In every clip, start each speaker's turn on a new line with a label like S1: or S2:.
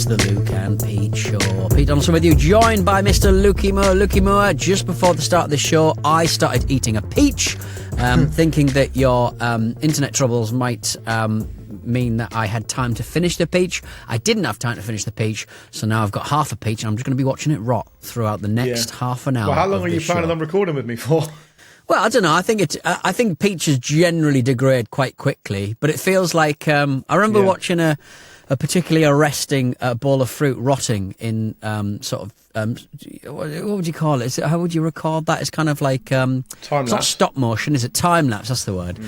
S1: It's the Luke and Pete Show. Pete Donaldson with you, joined by Mr. Lukey Moore. Lukey Moore, just before the start of the show, I started eating a peach, thinking that your internet troubles might mean that I had time to finish the peach. I didn't have time to finish the peach, so now I've got half a peach and I'm just going to be watching it rot throughout the next half an hour.
S2: Well, how long are you planning on recording with me for?
S1: Well, I don't know. I think peaches generally degrade quite quickly, but it feels like I remember watching a particularly arresting bowl of fruit rotting in what would you call it? How would you record that? It's kind of like
S2: time lapse.
S1: Not stop motion, is it? Time lapse. That's the word.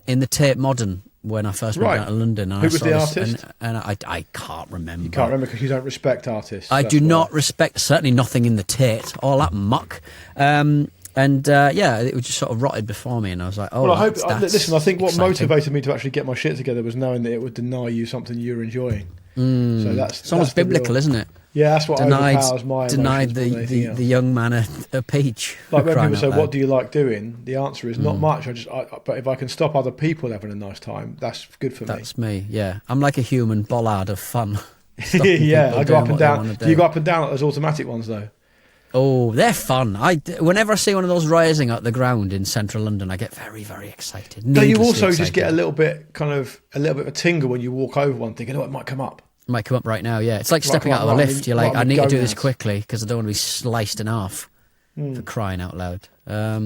S1: In the Tate Modern. When I first went down to London.
S2: Who was the artist?
S1: And I can't remember.
S2: You can't remember because you don't respect artists.
S1: I do not respect, certainly nothing in the Tate, all that muck. It was just sort of rotted before me, and I was like,
S2: well, I hope. Listen, I think what
S1: exciting.
S2: motivated me to actually get my shit together was knowing that it would deny you something you're enjoying. So
S1: it's almost biblical, isn't it?
S2: Yeah, that's what overpowers my
S1: denied
S2: emotions
S1: the young man a peach.
S2: Like when people say, "What do you like doing?" The answer is not much. But if I can stop other people having a nice time, that's good for me.
S1: That's me. Yeah, I'm like a human bollard of fun.
S2: Yeah, I go up and down. Do you go up and down like those automatic ones though?
S1: Oh, they're fun. Whenever I see one of those rising out the ground in central London, I get very, very excited.
S2: No, you also just get a little bit of a tingle when you walk over one, thinking, "Oh, it might come up."
S1: Might come up right now, yeah. It's like stepping out of a lift. You're like, I need to do this quickly because I don't want to be sliced in half for crying out loud.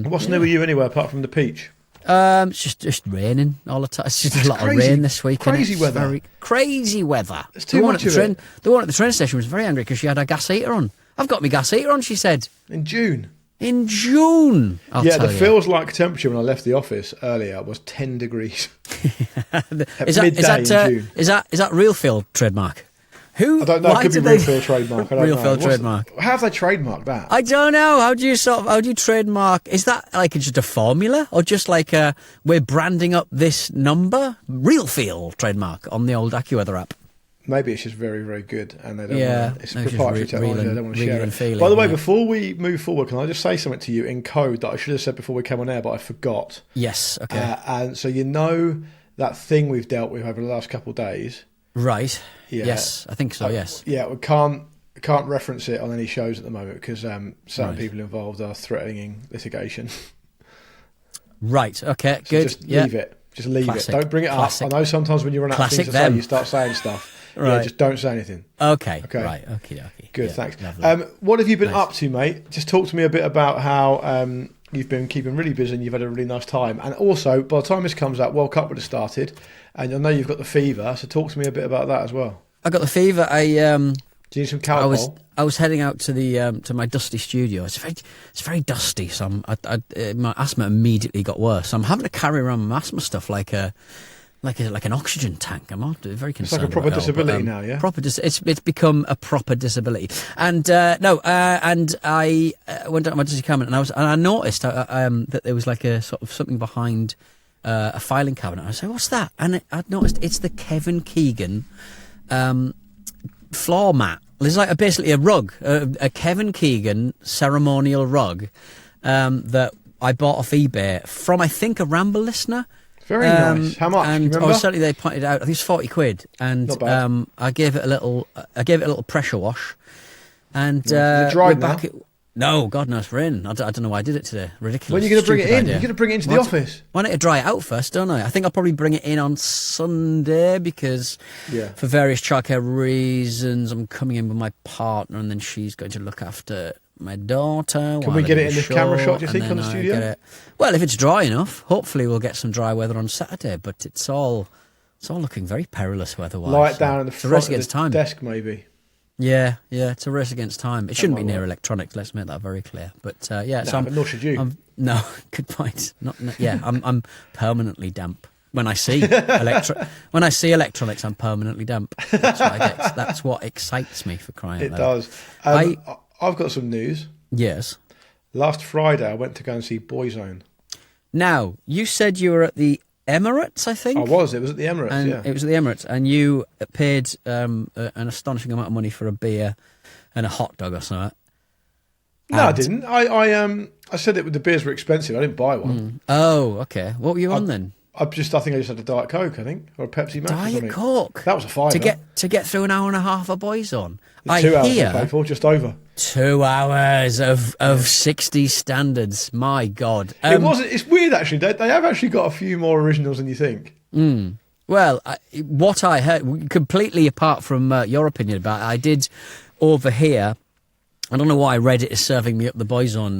S2: What's new with you anyway, apart from the peach?
S1: It's just raining all the time. It's just a lot of rain this week.
S2: Crazy weather.
S1: Crazy weather.
S2: It's too much of it.
S1: The one at the train station was very angry because she had her gas heater on. I've got my gas heater on, she said.
S2: In June.
S1: The
S2: feels like temperature when I left the office earlier was 10 degrees.
S1: Is that Real Field trademark?
S2: I don't know. It could be Real Field trademark. I don't
S1: Real
S2: know.
S1: Field trademark.
S2: How have they trademarked that?
S1: I don't know. How do you trademark? Is that like just a formula, or just like we're branding up this number? Real Field trademark on the old AccuWeather app.
S2: Maybe it's just very, very good, and they don't want to, it's proprietary technology. They don't want to share it.
S1: By
S2: the way, before we move forward, can I just say something to you in code that I should have said before we came on air, but I forgot?
S1: Yes. Okay.
S2: And so you know that thing we've dealt with over the last couple of days,
S1: right?
S2: Yeah.
S1: Yes, I think so. Yes.
S2: Yeah, we can't reference it on any shows at the moment because certain people involved are threatening litigation.
S1: Right. Okay.
S2: So
S1: good.
S2: Just leave it. Just leave it. Don't bring it up. I know sometimes when you run out of things to say, you start saying stuff. Right. Yeah, just don't say anything.
S1: Okay. Right. Okay.
S2: Good. Thanks. What have you been up to, mate? Just talk to me a bit about how you've been keeping really busy and you've had a really nice time. And also, by the time this comes out, World Cup would have started, and I know you've got the fever. So talk to me a bit about that as well.
S1: I got the fever.
S2: Do you need some Calpol?
S1: I was heading out to the to my dusty studio. It's very dusty. So my asthma immediately got worse. So I'm having to carry around my asthma stuff like an oxygen tank. I'm very concerned.
S2: It's like a proper disability now, yeah.
S1: It's become a proper disability. And and I went down to my dusty cabinet and I noticed that there was like a sort of something behind a filing cabinet. I said, "What's that?" And I'd noticed it's the Kevin Keegan floor mat. It's like basically a rug, a Kevin Keegan ceremonial rug that I bought off eBay from, I think, a Ramble listener.
S2: Very nice. How much?
S1: And certainly they pointed out, I think it's 40 quid. And
S2: not bad.
S1: I gave it a little pressure wash. And
S2: is it dried now?
S1: No, God knows we're in. I don't know why I did it today. Ridiculous.
S2: When are you going to bring it in? You're going to bring it into the office.
S1: Why don't I dry it out first, don't I? I think I'll probably bring it in on Sunday because for various childcare reasons I'm coming in with my partner and then she's going to look after my daughter.
S2: Can we get it in this camera shot, do you think, on the studio?
S1: Well, if it's dry enough, hopefully we'll get some dry weather on Saturday, but it's all looking very perilous weather-wise.
S2: Lie it down in the front of the desk, maybe.
S1: Yeah, it's a race against time. It shouldn't be near electronics. Let's make that very clear. But
S2: but nor should you.
S1: No, good point. I'm permanently damp when I see electronics. I'm permanently damp. That's what excites me, for crying out loud.
S2: It does. I've got some news.
S1: Yes.
S2: Last Friday, I went to go and see Boyzone.
S1: Now, you said you were at the Emirates, I think?
S2: I was. It was at the Emirates,
S1: and it was at the Emirates. And you paid an astonishing amount of money for a beer and a hot dog or something.
S2: No, I didn't. I said the beers were expensive. I didn't buy one.
S1: Oh, okay. What were you on then?
S2: I think I just had a Diet Coke, I think, or a Pepsi Max.
S1: Diet Coke.
S2: That was a fiver.
S1: To get through an hour and a half of Boyzone.
S2: 2 hours I paid for, just over.
S1: 2 hours of 60s standards. My God.
S2: It's weird, actually. They have actually got a few more originals than you think.
S1: Well, what I heard, completely apart from your opinion about it, I did overhear. I don't know why Reddit is serving me up the Boyzone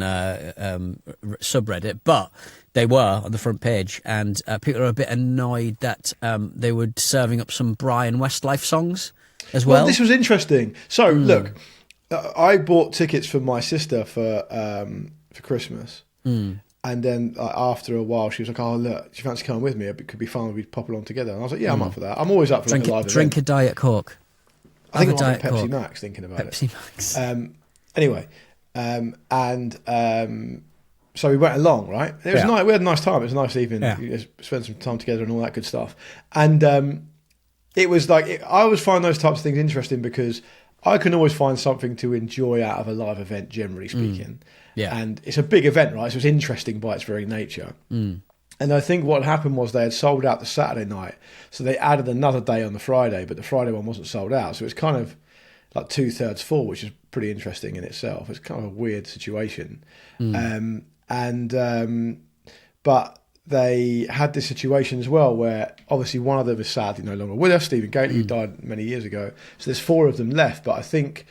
S1: subreddit, but they were on the front page, and people are a bit annoyed that they were serving up some Brian Westlife songs as well.
S2: Well, this was interesting. So, look, I bought tickets for my sister for Christmas, and then after a while, she was like, "Oh, look, do you fancy coming with me? It could be fun. We'd pop along together." And I was like, "Yeah, I'm up for that. I'm always up for like a live
S1: drink
S2: event."
S1: a Diet Coke.
S2: I think I was Pepsi Max thinking about
S1: Pepsi Max.
S2: Anyway, so we went along, right? It was nice. We had a nice time. It was a nice evening.
S1: Yeah.
S2: We spent some time together and all that good stuff. And it was like, I always find those types of things interesting because I can always find something to enjoy out of a live event, generally speaking.
S1: Yeah.
S2: And it's a big event, right? So it's interesting by its very nature. And I think what happened was they had sold out the Saturday night. So they added another day on the Friday, but the Friday one wasn't sold out. So it's kind of like 2/3 full, which is pretty interesting in itself. It's kind of a weird situation. But they had this situation as well where obviously one of them is sadly no longer with us, Stephen Gately, who died many years ago. So there's 4 of them left, but I think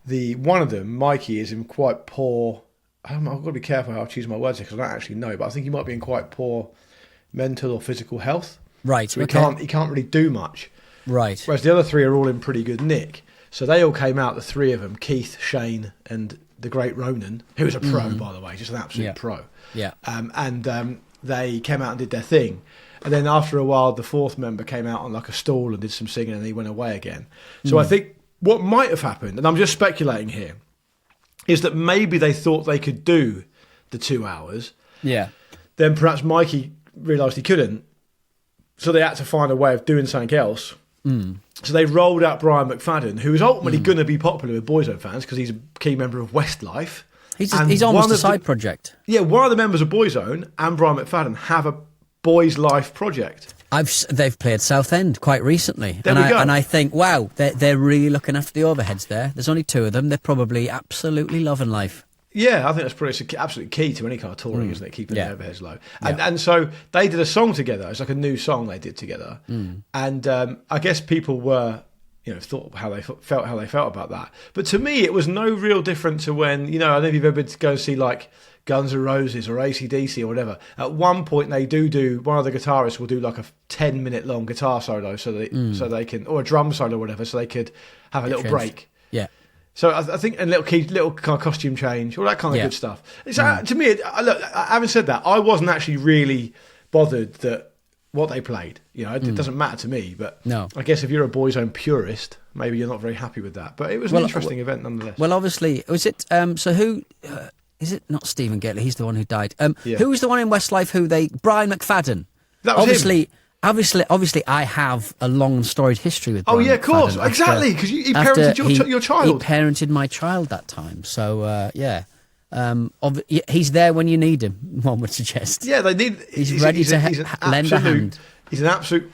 S2: one of them, Mikey, is in quite poor. I've got to be careful how I choose my words here because I don't actually know, but I think he might be in quite poor mental or physical health.
S1: Right.
S2: So he can't really do much.
S1: Right.
S2: Whereas the other 3 are all in pretty good nick. So they all came out, the 3 of them, Keith, Shane, and the great Ronan, who was a pro, by the way, just an absolute pro.
S1: Yeah.
S2: They came out and did their thing. And then after a while, the 4th member came out on like a stall and did some singing and he went away again. So I think what might have happened, and I'm just speculating here, is that maybe they thought they could do the 2 hours.
S1: Yeah.
S2: Then perhaps Mikey realised he couldn't. So they had to find a way of doing something else. So they rolled out Brian McFadden, who is ultimately going to be popular with Boyzone fans because he's a key member of Westlife.
S1: He's almost a side project.
S2: Yeah, one of the members of Boyzone and Brian McFadden have a Boys Life project.
S1: They've played Southend quite recently.
S2: There we go.
S1: And I think, wow, they're really looking after the overheads there. There's only 2 of them. They're probably absolutely loving life.
S2: Yeah, I think it's absolutely key to any kind of touring, isn't it? Keeping the overheads low. And so they did a song together. It's like a new song they did together. And I guess people were, thought how they felt about that. But to me, it was no real different to when, I don't know if you've ever been to go and see like Guns N' Roses or AC/DC or whatever. At one point, they do one of the guitarists will do like a 10-minute long guitar solo so they can, or a drum solo or whatever, so they could have a little break.
S1: Yeah.
S2: So I think, and little kind of costume change, all that kind of good stuff. So to me, look, having said that, I wasn't actually really bothered that what they played. It doesn't matter to me. But
S1: no.
S2: I guess if you're a Boyzone purist, maybe you're not very happy with that. But it was an interesting event nonetheless.
S1: Well, obviously, was it? So who? Is it not Stephen Gately? He's the one who died. Who was the one in Westlife Brian McFadden?
S2: That was him.
S1: Obviously, I have a long storied history with Brian
S2: McFadden. Of course.
S1: McFadden
S2: Exactly, because he parented your child.
S1: He parented my child that time. So, he's there when you need him, one would suggest.
S2: Yeah, they need...
S1: He's ready to lend a hand.
S2: He's an absolute,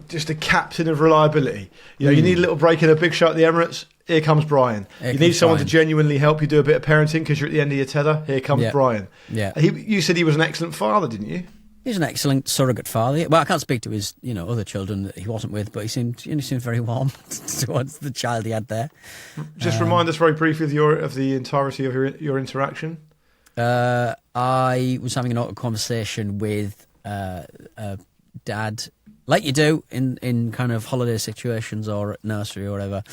S2: just a captain of reliability. You need a little break in a big show at the Emirates, here comes Brian. You need someone to genuinely help you do a bit of parenting because you're at the end of your tether, here comes Brian. Yeah. You said he was an excellent father, didn't you?
S1: He's an excellent surrogate father. Well, I can't speak to his, other children that he wasn't with, but he seemed very warm towards the child he had there.
S2: Just remind us very briefly of the entirety of your interaction.
S1: I was having an awkward conversation with Dad, like you do in kind of holiday situations or at nursery or whatever,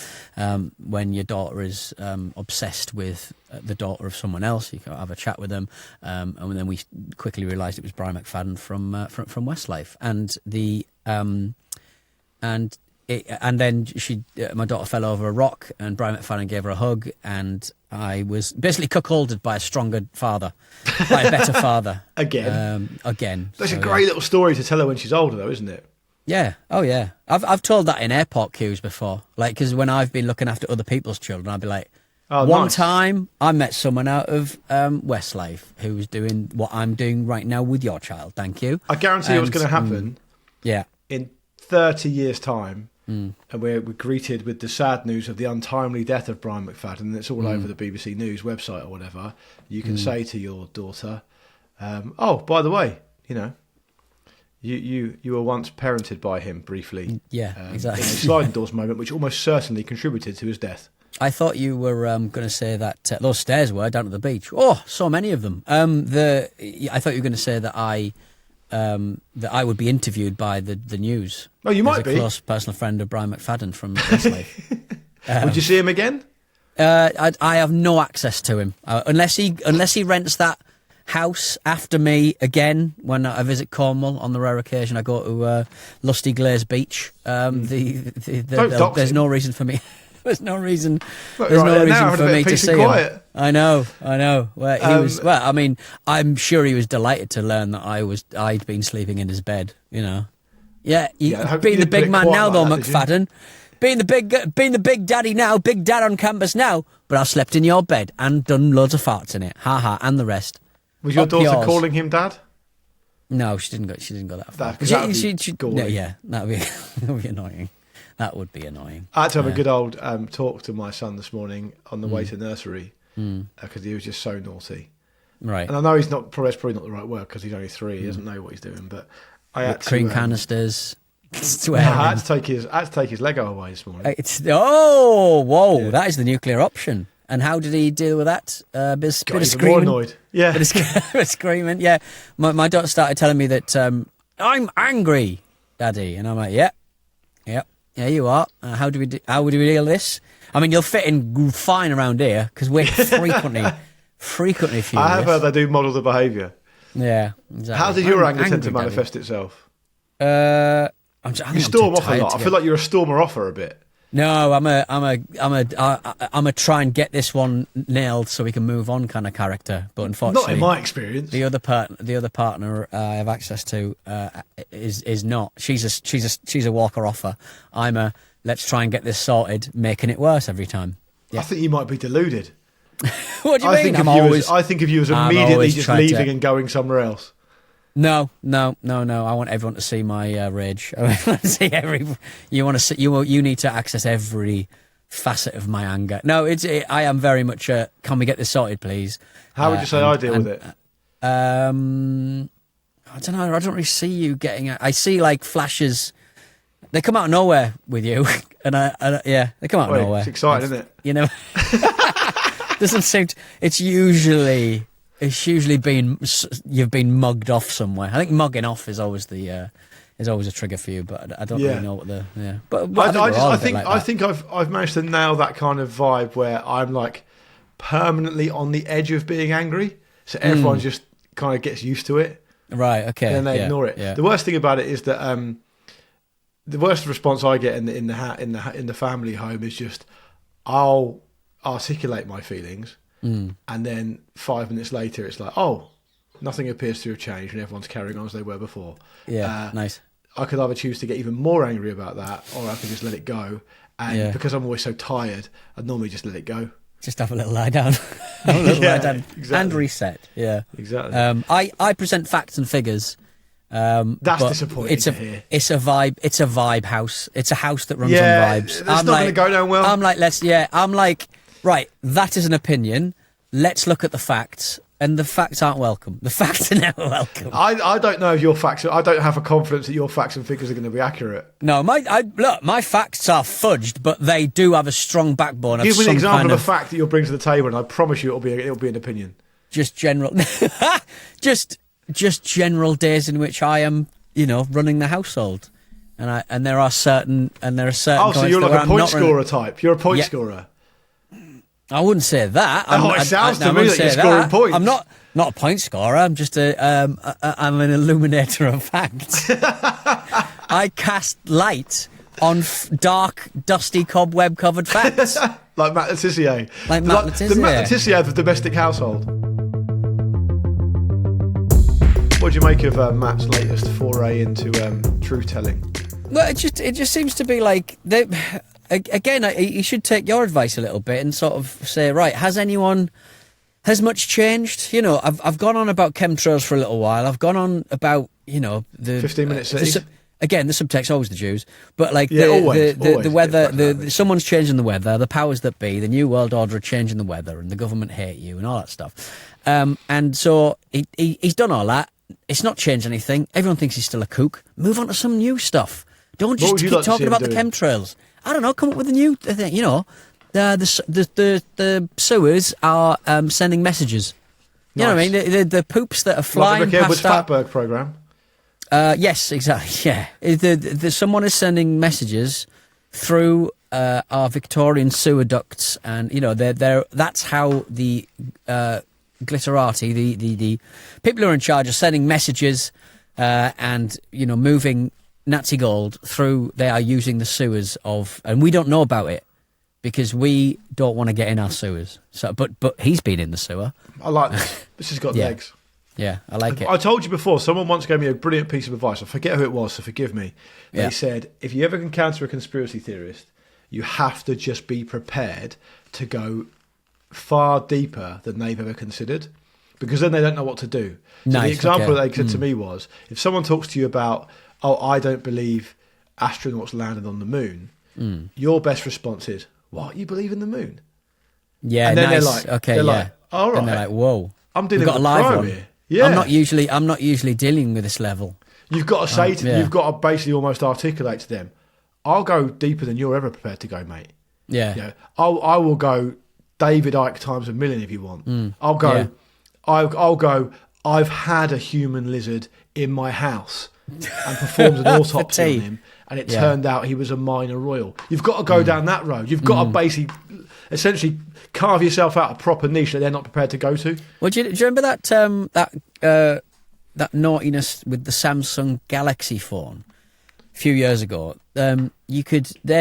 S1: when your daughter is obsessed with the daughter of someone else. You can have a chat with them, and then we quickly realised it was Brian McFadden from Westlife, and then my daughter fell over a rock, and Brian McFadden gave her a hug, and I was basically cuckolded by a stronger father, by a better father. Again.
S2: That's a great little story to tell her when she's older, though, isn't it?
S1: Yeah. Oh, yeah. I've told that in airport queues before. Like, because when I've been looking after other people's children, I'd be like,
S2: Oh,
S1: One
S2: nice.
S1: time, I met someone out of Westlife who was doing what I'm doing right now with your child. Thank you.
S2: I guarantee what's going to happen
S1: Yeah.
S2: in 30 years' time, and we're greeted with the sad news of the untimely death of Brian McFadden, and it's all over the BBC News website or whatever. You can say to your daughter, "Oh, by the way, you know, you were once parented by him briefly."
S1: Yeah, exactly.
S2: In a sliding doors moment, which almost certainly contributed to his death.
S1: I thought you were going to say that those stairs were down at the beach. Oh, so many of them. I thought you were going to say that I would be interviewed by the news.
S2: Oh, you might be.
S1: A close personal friend of Brian McFadden from Westlife.
S2: Would you see him again?
S1: I have no access to him unless he rents that house after me again when I visit Cornwall. On the rare occasion I go to Lusty Glaze Beach. There's no reason for me. There's no reason. For me to see him. I know. Well, he was. Well, I mean, I'm sure he was delighted to learn that I'd been sleeping in his bed. You know. Yeah. Being the big man now, though, McFadden. Being the big daddy now, big dad on campus now. But I slept in your bed and done loads of farts in it. Ha ha, and the rest.
S2: Was your daughter calling him dad?
S1: No, she didn't go that far.
S2: Yeah,
S1: that'd be annoying. That would be annoying.
S2: I had to have a good old talk to my son this morning on the way to nursery because he was just so naughty.
S1: Right.
S2: And I know that's probably not the right word because he's only 3. He doesn't know what he's doing. But I had
S1: cream canisters.
S2: I had to take his Lego away this morning.
S1: That is the nuclear option. And how did he deal with that? Bit of screaming.
S2: More annoyed. Yeah.
S1: Bit of screaming. Yeah. My daughter started telling me that I'm angry, Daddy, and I'm like, yeah, you are. How would we deal with this? I mean, you'll fit in fine around here because we're frequently furious.
S2: I have heard they do model the behaviour.
S1: Yeah, exactly.
S2: How did your anger tend to manifest itself?
S1: You
S2: storm off a lot. I feel like you're a stormer offer a bit.
S1: No, I'm a try and get this one nailed so we can move on kind of character. But unfortunately,
S2: not in my experience.
S1: The other partner I have access to is not. She's a walker offer. I'm a let's try and get this sorted, making it worse every time. Yeah.
S2: I think you might be deluded.
S1: What do you mean?
S2: I think of you as immediately just leaving and going somewhere else.
S1: No. I want everyone to see my rage. I want to see you need to access every facet of my anger. No, I am very much can we get this sorted, please?
S2: How would you say I deal with it?
S1: I don't know. I don't really see you getting it. I see like flashes. They come out of nowhere with you, and they come out of nowhere.
S2: It's exciting, isn't it?
S1: You know, doesn't seem. It's usually you've been mugged off somewhere. I think mugging off is always a trigger for you, but I don't really know what the But
S2: I think I've managed to nail that kind of vibe where I'm like permanently on the edge of being angry, so everyone just kind of gets used to it.
S1: Right. Okay.
S2: And they ignore it. Yeah. The worst thing about it is that the worst response I get in the family home is just I'll articulate my feelings. And then 5 minutes later, it's like, oh, nothing appears to have changed, and everyone's carrying on as they were before.
S1: Yeah, nice.
S2: I could either choose to get even more angry about that, or I could just let it go. And because I'm always so tired, I'd normally just let it go.
S1: Just have a little lie down. Lie down
S2: exactly.
S1: And reset. Yeah,
S2: exactly.
S1: I present facts and figures.
S2: That's disappointing to hear.
S1: It's a vibe. It's a vibe house. It's a house that runs on vibes.
S2: It's not going to go down well.
S1: I'm like, right, that is an opinion. Let's look at the facts. And the facts aren't welcome. The facts are never welcome.
S2: I don't know if your facts I don't have a confidence that your facts and figures are going to be accurate.
S1: No, my facts are fudged, but they do have a strong backbone.
S2: Give me an example of a fact that you'll bring to the table, and I promise you it'll be an opinion.
S1: Just general, just general days in which I am, running the household. And there are certain. Oh,
S2: so you're like a point scorer type. You're a point scorer.
S1: I wouldn't say that.
S2: It sounds to me like you're scoring points.
S1: I'm not a point scorer. I'm just I'm an illuminator of facts. I cast light on dark, dusty, cobweb-covered facts.
S2: Like Matt Letitia.
S1: The Matt
S2: Letitia of the domestic household. What do you make of Matt's latest foray into truth telling?
S1: Well, it just seems to be like again, you should take your advice a little bit and sort of say, right, has much changed? You know, I've gone on about chemtrails for a little while. I've gone on about, you know, the
S2: 15-minute cities.
S1: Again, the subtext always the Jews, but like
S2: always
S1: the weather, someone's changing the weather, the powers that be, the New World Order are changing the weather, and the government hate you and all that stuff. And so he's done all that. It's not changed anything. Everyone thinks he's still a kook. Move on to some new stuff. Don't just keep talking about the chemtrails. I don't know. Come up with a new thing. You know, the sewers are sending messages. You know what I mean? The poops that are flying
S2: like
S1: past
S2: Fatberg program.
S1: Yes, exactly. Yeah, someone is sending messages through our Victorian sewer ducts, and you know that's how the glitterati, the people who are in charge, are sending messages and you know moving Nazi gold through. They are using the sewers and we don't know about it because we don't want to get in our sewers. So, but he's been in the sewer.
S2: I like this. This has got legs.
S1: Yeah, I like it.
S2: I told you before, someone once gave me a brilliant piece of advice. I forget who it was, so forgive me. They said, if you ever encounter a conspiracy theorist, you have to just be prepared to go far deeper than they've ever considered, because then they don't know what to do. So the example that they said to me was, if someone talks to you about, I don't believe astronauts landed on the moon, your best response is, what, you believe in the moon?
S1: Yeah,
S2: and then
S1: nice.
S2: they're like, all right.
S1: And they're like, whoa.
S2: I'm dealing with a crime here. Yeah.
S1: I'm not usually dealing with this level.
S2: You've got to say to them, you've got to basically almost articulate to them, I'll go deeper than you're ever prepared to go, mate.
S1: Yeah.
S2: You know, I will go David Icke times a million if you want. I'll go, I'll go, I've had a human lizard in my house and performed an autopsy on him, and it turned out he was a minor royal. You've got to go down that road. You've got to basically, essentially, carve yourself out a proper niche that they're not prepared to go to.
S1: Well, do you remember that naughtiness with the Samsung Galaxy phone a few years ago? Their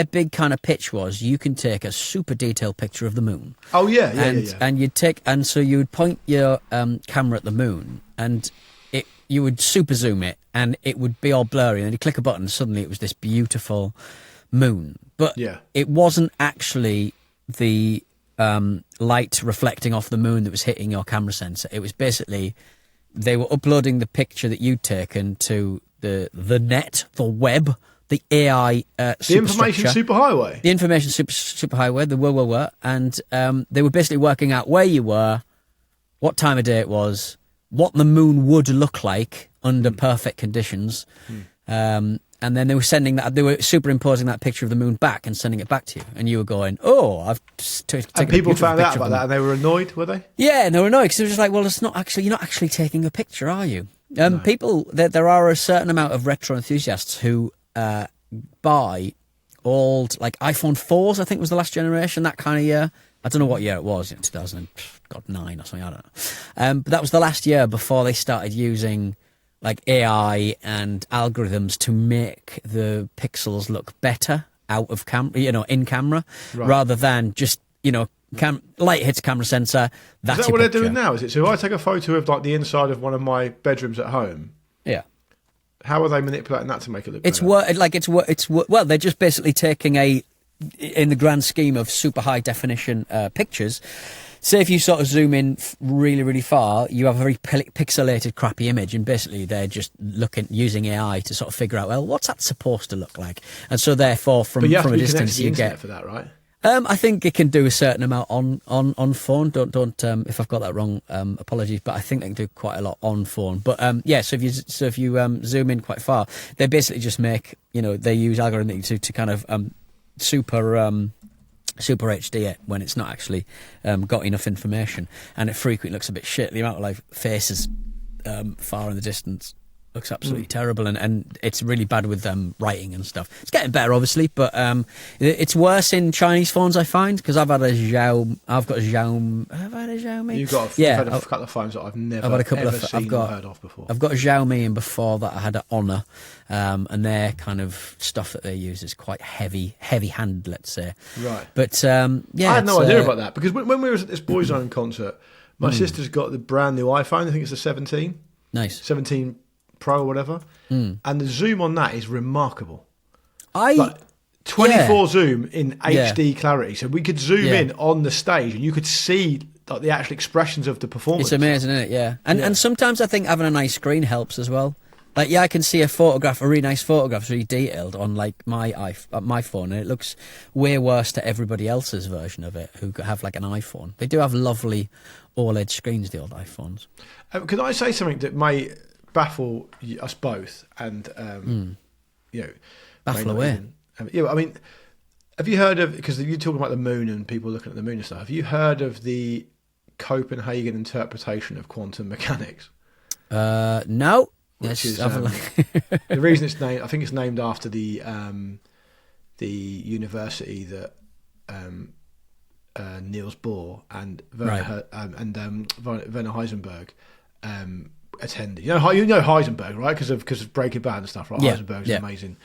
S1: big kind of pitch was you can take a super detailed picture of the moon.
S2: Oh yeah.
S1: And so you would point your camera at the moon, and you would super zoom it, and it would be all blurry, and then you click a button, and suddenly it was this beautiful moon. But it wasn't actually the light reflecting off the moon that was hitting your camera sensor. It was basically they were uploading the picture that you'd taken to the net, the web, the AI
S2: the information superhighway.
S1: The information superhighway, the whoa, and they were basically working out where you were, what time of day it was, what the moon would look like under perfect conditions. And then they were superimposing that picture of the moon back and sending it back to you. And you were going, I've taken
S2: and people found out about that and they were annoyed, were they?
S1: Yeah, and they were annoyed because it was just like, well, you're not actually taking a picture, are you? No. People, there are a certain amount of retro enthusiasts who buy old, like iPhone 4s, I think was the last generation, that kind of year. I don't know what year it was, 2009 or something, I don't know. But that was the last year before they started using like AI and algorithms to make the pixels look better out of in camera, rather than just, light hits camera sensor. That's
S2: Is that what they're doing now? Is it? So if I take a photo of like the inside of one of my bedrooms at home, how are they manipulating that to make it look better?
S1: Well, they're just basically taking in the grand scheme of super high definition pictures. Say if you sort of zoom in really, really far, you have a very pixelated, crappy image, and basically they're just using AI to sort of figure out, well, what's that supposed to look like? And so therefore, from a distance, you get
S2: for that, right?
S1: I think it can do a certain amount on phone. Don't if I've got that wrong, apologies. But I think they can do quite a lot on phone. But so if you zoom in quite far, they basically just make they use algorithms to kind of super HD it when it's not actually got enough information, and it frequently looks a bit shit. The amount of like faces far in the distance looks absolutely terrible, and it's really bad with writing and stuff. It's getting better, obviously, but it's worse in Chinese phones, I find, because I've got a Xiaomi. Have I had a Xiaomi?
S2: You've had a couple of phones that I've never heard of before.
S1: I've got a Xiaomi, and before that I had an Honor, and their kind of stuff that they use is quite heavy-handed, let's say.
S2: Right.
S1: But I
S2: had no idea about that, because when we were at this Boyzone concert, my sister's got the brand new iPhone. I think it's a 17.
S1: Nice.
S2: 17 Pro or whatever, and the zoom on that is remarkable. 24 zoom in HD clarity. So we could zoom in on the stage and you could see like the actual expressions of the performance.
S1: It's amazing, isn't it? Yeah. And sometimes I think having a nice screen helps as well. Like, I can see a really nice photograph, really detailed on like my phone, and it looks way worse to everybody else's version of it who have like an iPhone. They do have lovely OLED screens, the old iPhones.
S2: Can I say something that may baffle us both and
S1: baffle away?
S2: I mean, have you heard of, because you're talking about the moon and people looking at the moon and stuff, have you heard of the Copenhagen interpretation of quantum mechanics?
S1: No.
S2: Which is the reason it's named. I think it's named after the university that Niels Bohr and Werner Heisenberg attended. You know Heisenberg, right? Because of Breaking Bad and stuff, right? Yeah. Heisenberg's an amazing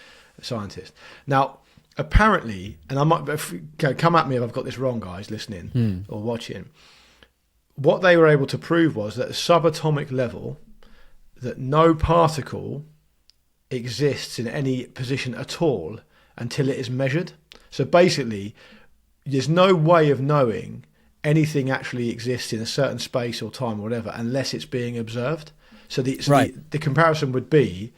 S2: scientist. Now, apparently, and I might come at me if I've got this wrong, guys, listening or watching. What they were able to prove was that at subatomic level, that no particle exists in any position at all until it is measured. So basically, there's no way of knowing anything actually exists in a certain space or time or whatever unless it's being observed. So the comparison would be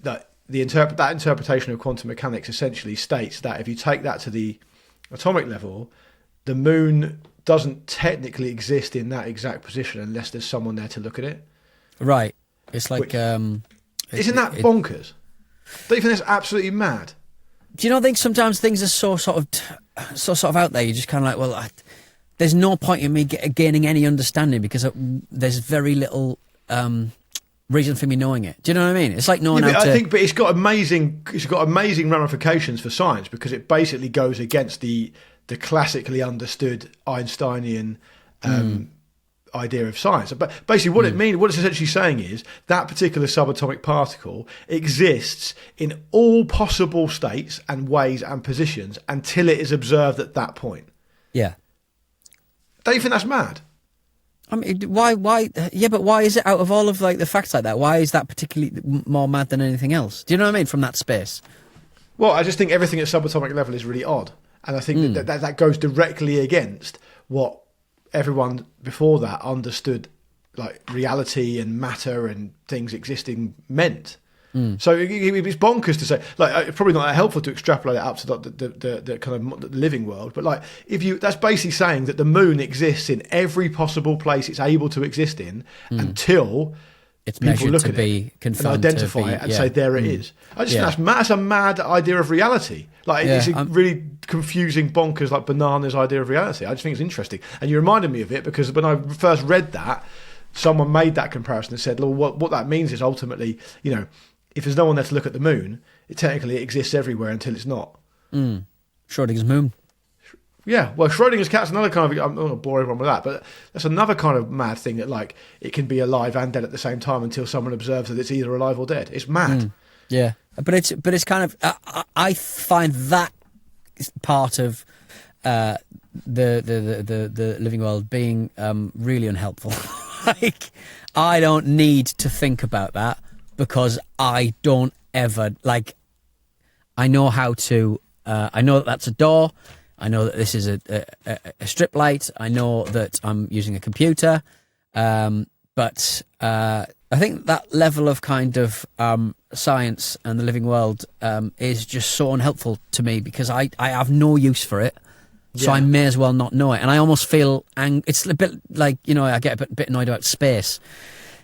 S2: that that interpretation of quantum mechanics essentially states that if you take that to the atomic level, the moon doesn't technically exist in that exact position unless there's someone there to look at it.
S1: Right. It's like...
S2: isn't that bonkers? Don't you think that's absolutely mad?
S1: Do you not think sometimes things are so sort of out there, you're just kind of like, well, there's no point in me gaining any understanding because there's very little reason for me knowing it. Do you know what I mean? It's like knowing how to...
S2: but it's got amazing ramifications for science because it basically goes against the classically understood Einsteinian idea of science. But basically what it's essentially saying is that particular subatomic particle exists in all possible states and ways and positions until it is observed at that point.
S1: Yeah.
S2: Don't you think that's mad?
S1: I mean, why? Yeah, but why is it out of all of like the facts like that? Why is that particularly more mad than anything else? Do you know what I mean? From that space.
S2: Well, I just think everything at subatomic level is really odd. And I think that goes directly against what everyone before that understood, like reality and matter and things existing meant. So it's bonkers to say, like, probably not that helpful to extrapolate it up to the kind of the living world, but like that's basically saying that the moon exists in every possible place it's able to exist in until
S1: it's
S2: people look
S1: to
S2: at
S1: be
S2: it and identify it and say there it is. I just think that's a mad idea of reality. Like it's a really confusing, bonkers, like bananas idea of reality. I just think it's interesting, and you reminded me of it because when I first read that, someone made that comparison and said, "Well, what that means is ultimately, if there's no one there to look at the moon, it technically exists everywhere until it's not."
S1: Schrodinger's moon.
S2: Yeah, well, Schrodinger's cat's another kind of... I'm not going to bore everyone with that, but that's another kind of mad thing that, like, it can be alive and dead at the same time until someone observes that it's either alive or dead. It's mad.
S1: Yeah, but it's kind of... I find that part of the living world being really unhelpful. Like, I don't need to think about that because I don't ever... Like, I know how to... I know that that's a door... I know that this is a strip light. I know that I'm using a computer. But I think that level of kind of science and the living world is just so unhelpful to me because I have no use for it. So I may as well not know it. And I almost feel... it's a bit like, I get a bit annoyed about space.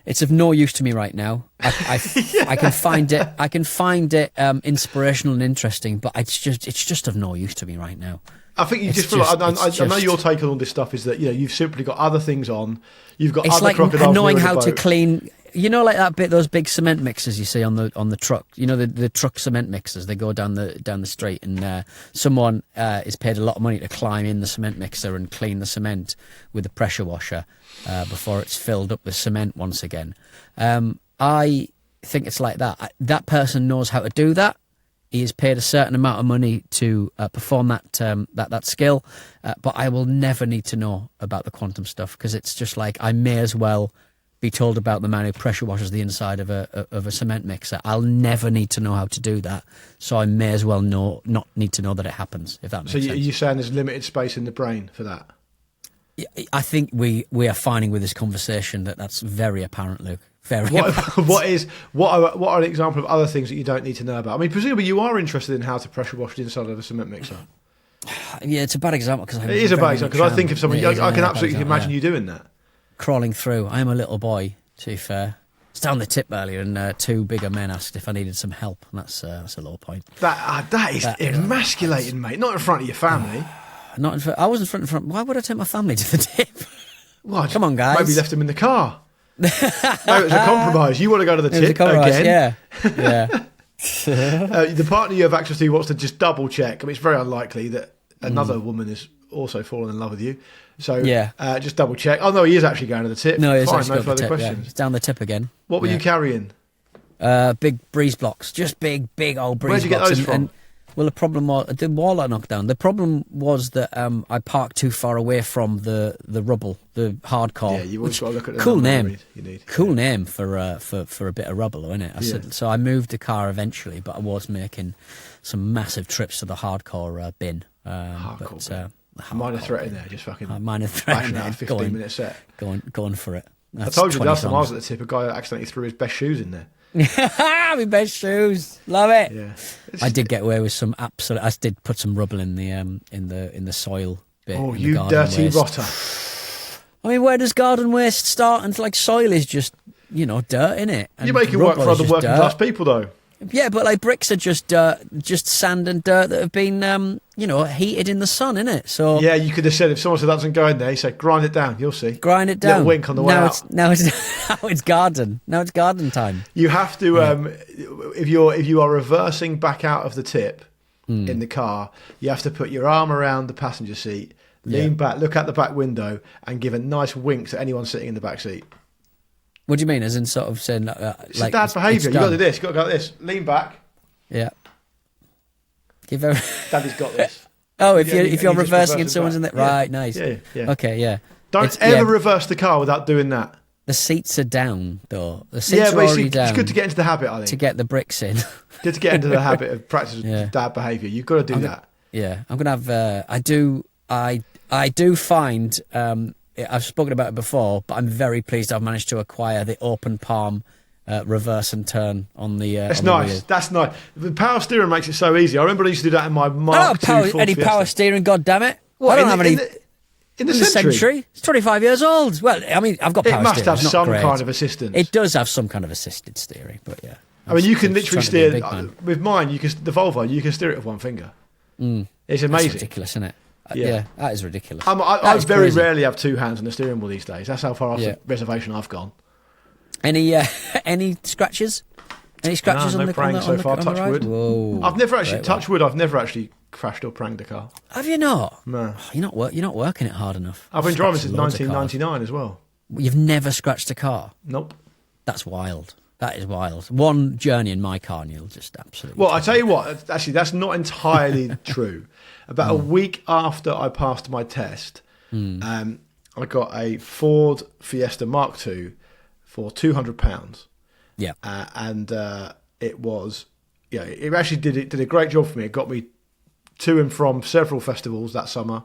S1: It's of no use to me right now. I can find it inspirational and interesting, but it's just of no use to me right now.
S2: I think you just feel like, I know your take on all this stuff is that you've simply got other things on. You've got other crocodiles. It's like knowing how to clean. Like that bit, those big cement mixers you see on the truck. The truck cement mixers. They go down the street, and someone is paid a lot of money to climb in the cement mixer and clean the cement with a pressure washer before it's filled up with cement once again. I think it's like that. That person knows how to do that. He is paid a certain amount of money to perform that skill, but I will never need to know about the quantum stuff because it's just like I may as well
S1: be told about the man who pressure washes the inside of a cement mixer. I'll never need to know how to do that, so I may as well not need to know that it happens, if that makes sense.
S2: So you're saying there's limited space in the brain for that?
S1: I think we are finding with this conversation that's very apparent, Luke.
S2: What are an example of other things that you don't need to know about? I mean, presumably you are interested in how to pressure wash the inside of a cement mixer.
S1: Yeah, it's a bad example because
S2: it is a bad example because I think of someone. I can absolutely imagine you doing that.
S1: Crawling through. I'm a little boy, to be fair. I was down the tip earlier and two bigger men asked if I needed some help. And that's a low point.
S2: That is emasculating, mate. Not in front of your family.
S1: I wasn't in front. Why would I take my family to the tip?
S2: Well,
S1: come on, guys.
S2: Maybe left them in the car. No, it was a compromise. You want to go to the tip again?
S1: Yeah.
S2: The partner you have access to wants to just double check. I mean, it's very unlikely that another woman is also fallen in love with you. So just double check. Oh no, he is actually going to the tip.
S1: No, he's
S2: fine.
S1: No
S2: further questions.
S1: Yeah. He's down the tip again.
S2: What were you carrying?
S1: Big breeze blocks, just big old breeze blocks.
S2: Where'd you get those from?
S1: Well, the problem was the wall I knocked down. The problem was that I parked too far away from the rubble, the hardcore.
S2: Yeah, you always got to look at the
S1: cool name.
S2: You need.
S1: Cool name for a bit of rubble, isn't it? So I moved the car eventually, but I was making some massive trips to the hardcore bin.
S2: Hardcore bin. Minor threat in there, just fucking
S1: minor threat in there.
S2: 15-minute set.
S1: Going for it.
S2: That's I told you last time I was at the tip, a guy accidentally threw his best shoes in there.
S1: My best shoes, love it.
S2: Yeah,
S1: I did get away with some absolute. I did put some rubble in the soil bit.
S2: Oh, you dirty rotter!
S1: I mean, where does garden waste start? And like soil is just dirt, innit?
S2: You make it work for other working class people, though.
S1: Yeah, but like bricks are just dirt, just sand and dirt that have been, heated in the sun, innit? So
S2: yeah, you could have said if someone said that doesn't go in there, you said grind it down. You'll see.
S1: Grind it down.
S2: Little wink on the way out.
S1: Now it's garden. Now it's garden time.
S2: You have to if you are reversing back out of the tip in the car, you have to put your arm around the passenger seat, lean back, look out the back window, and give a nice wink to anyone sitting in the back seat.
S1: What do you mean? As in sort of saying
S2: it's like dad's behaviour. You got to do this. You got to go like this. Lean back.
S1: Yeah.
S2: Daddy's got this.
S1: Oh, if you're reversing and someone's in there, right? Nice.
S2: Yeah.
S1: Okay, yeah.
S2: Don't ever reverse the car without doing that.
S1: The seats are down, though. The seats are already down.
S2: It's good to get into the habit, I think.
S1: To get the bricks in.
S2: Good to get into the habit of practice dad behaviour. You've got to do that.
S1: Yeah, I'm gonna have. I do find. I've spoken about it before, but I'm very pleased I've managed to acquire the open palm reverse and turn on the.
S2: That's nice. That's nice. The power steering makes it so easy. I remember I used to do that in my Mark II Ford
S1: Any
S2: Fiesta.
S1: power steering, God damn it!
S2: What,
S1: I don't have any.
S2: In the century?
S1: It's 25 years old. Well, I mean, I've got power steering.
S2: It must have some
S1: great.
S2: kind of assistance.
S1: It does have some kind of assisted steering, but yeah.
S2: I mean, you can literally steer with mine. The Volvo, you can steer it with one finger. It's amazing.
S1: That's ridiculous, isn't it? Yeah, that is ridiculous.
S2: I very rarely have two hands on the steering wheel these days. That's how far off the reservation I've gone.
S1: Any scratches? Any scratches on the
S2: prang so far. Touch wood.
S1: Whoa.
S2: I've never actually touch wood. I've never actually crashed or pranged a car.
S1: Have you not?
S2: No.
S1: You're not working it hard enough.
S2: I've been driving since 1999 as well.
S1: You've never scratched a car?
S2: Nope.
S1: That's wild. That is wild. One journey in my car and you'll just absolutely...
S2: Well, I tell you what, actually, that's not entirely true. About a week after I passed my test, I got a Ford Fiesta Mark II for £200.
S1: Yeah.
S2: And it was... Yeah, it actually did a great job for me. It got me to and from several festivals that summer.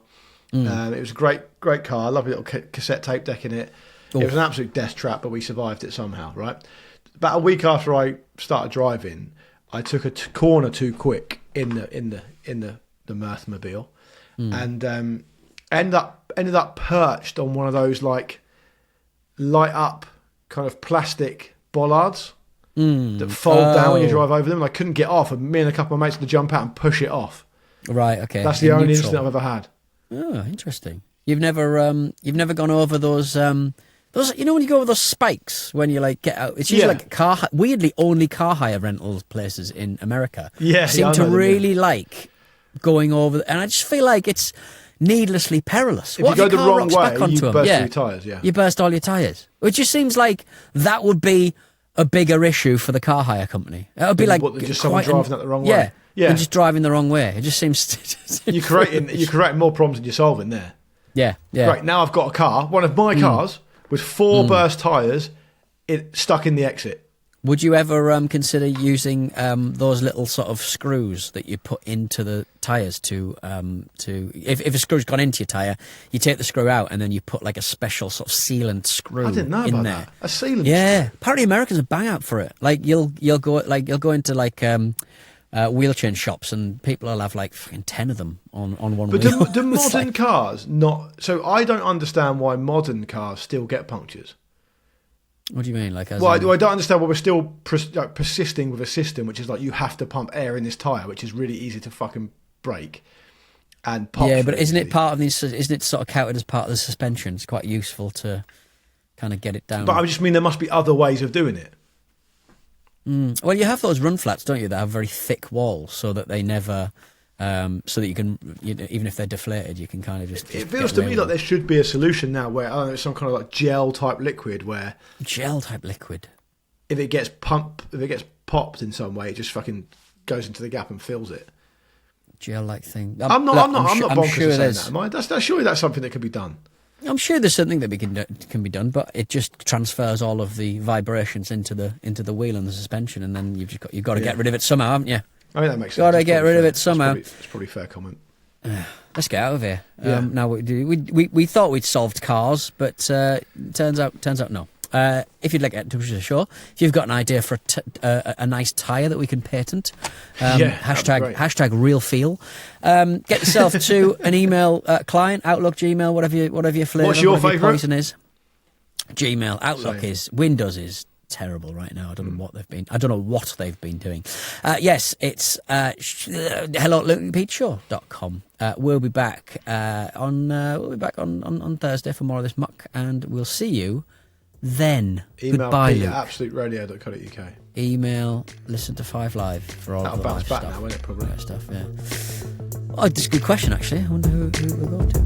S2: It was a great car. I love a little cassette tape deck in it. Oof. It was an absolute death trap, but we survived it somehow, right? About a week after I started driving, I took a corner too quick in the Mirthmobile, and ended up perched on one of those like light up kind of plastic bollards that fold down when you drive over them. And I couldn't get off, and me and a couple of mates had to jump out and push it off.
S1: Right. Okay.
S2: That's the only incident I've ever had.
S1: Oh, interesting. You've never gone over those. Those, when you go over those spikes when you like get out, it's usually like weirdly only car hire rental places in America.
S2: Yeah,
S1: seem to really like going over, and I just feel like it's needlessly perilous.
S2: If you go the wrong way, you burst your tyres. Yeah,
S1: you burst all your tyres. It just seems like that would be a bigger issue for the car hire company. It would be like
S2: just someone driving that the wrong way.
S1: Yeah, and just driving the wrong way. It just seems
S2: you're creating more problems than you're solving there.
S1: Yeah.
S2: Right now, I've got a car, one of my cars. With 4 burst tyres stuck in the exit.
S1: Would you ever consider using those little sort of screws that you put into the tyres to if a screw's gone into your tyre, you take the screw out and then you put like a special sort of sealant screw
S2: I didn't know
S1: in
S2: about
S1: there.
S2: that. A sealant.
S1: Yeah, apparently Americans are bang out for it. Like you'll go into like wheel change shops and people will have like fucking 10 of them on one
S2: But
S1: wheel.
S2: do modern cars not? So I don't understand why modern cars still get punctures.
S1: What do you mean? Like,
S2: I don't understand why we're still persisting with a system which is like you have to pump air in this tyre, which is really easy to fucking break and pop.
S1: Yeah, but isn't it part of these? Isn't it sort of counted as part of the suspension? It's quite useful to kind of get it down.
S2: But I just mean there must be other ways of doing it.
S1: Well, you have those run flats, don't you? That have very thick walls, so that they never, so that you can, even if they're deflated, you can kind of just.
S2: It feels to me like there should be a solution now where I don't know, it's some kind of like gel type liquid where if it gets popped in some way, it just fucking goes into the gap and fills it.
S1: Gel-like thing.
S2: I'm not bonkers
S1: sure
S2: saying that, am I? Surely that's something that can be done.
S1: I'm sure there's something that can be done, but it just transfers all of the vibrations into the wheel and the suspension, and then you've got to get rid of it somehow, haven't you?
S2: I mean that makes sense.
S1: Got to get rid of it somehow.
S2: It's probably a fair comment.
S1: Let's get out of here.
S2: Yeah.
S1: Now we thought we'd solved cars, but turns out no. If you'd like to get to the show, if you've got an idea for a nice tyre that we can patent, hashtag real feel. Get yourself to an email client, Outlook, Gmail, whatever your flavour.
S2: What's your favourite?
S1: Poison is Gmail. Outlook is Windows is terrible right now. I don't know what they've been doing. Yes, it's hello@lukeandpeteshow.com. We'll be back on Thursday for more of this muck, and we'll see you then.
S2: Email
S1: Goodbye,
S2: Pete
S1: Luke.
S2: at absoluteradio.co.uk.
S1: Email listen to 5 Live for all
S2: That'll
S1: of the
S2: bounce
S1: live
S2: back
S1: stuff.
S2: now, won't it, probably?
S1: Stuff, yeah. Oh, that's a good question, actually. I wonder who we're going to.